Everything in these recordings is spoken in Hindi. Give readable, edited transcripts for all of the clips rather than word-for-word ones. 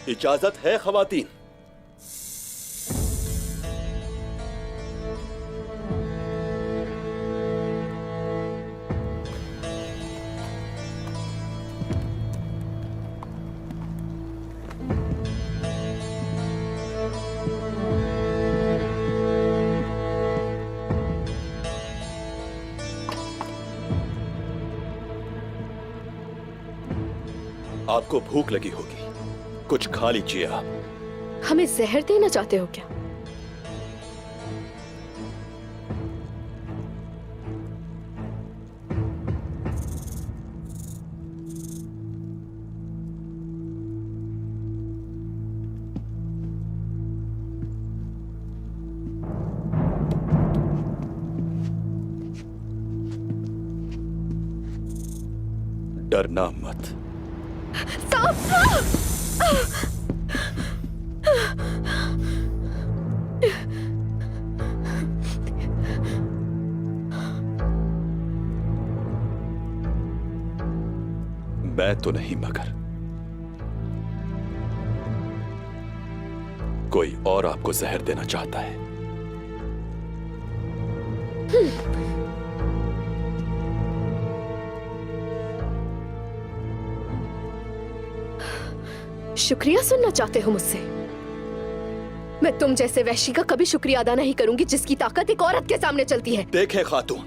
इजाजत है खवातीन। आपको भूख लगी होगी, कुछ खा लीजिए आप। हमें जहर देना चाहते हो क्या? डरना मत। मैं तो नहीं, मगर कोई और आपको जहर देना चाहता है। शुक्रिया सुनना चाहते हो मुझसे? मैं तुम जैसे वैश्य का कभी शुक्रिया अदा नहीं करूंगी जिसकी ताकत एक औरत के सामने चलती है। देखें खातून,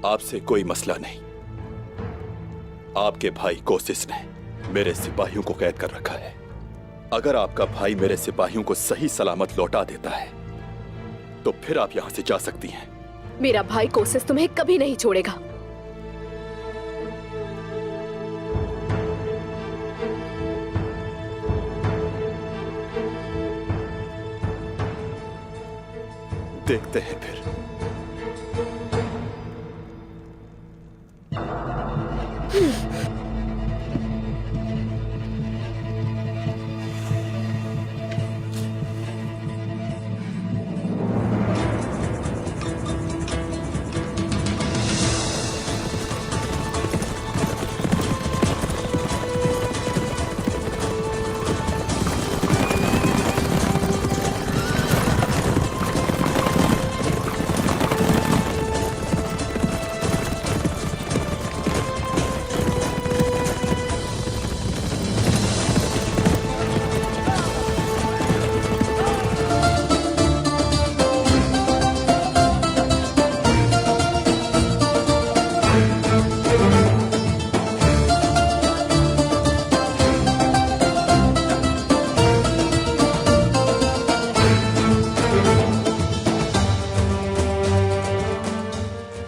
आपसे कोई मसला नहीं। आपके भाई कोसिस ने मेरे सिपाहियों को कैद कर रखा है। अगर आपका भाई मेरे सिपाहियों को सही सलामत लौटा देता है तो फिर आप यहां से जा सकती हैं। मेरा भाई कोसिस तुम्हें कभी नहीं छोड़ेगा। देखते हैं फिर।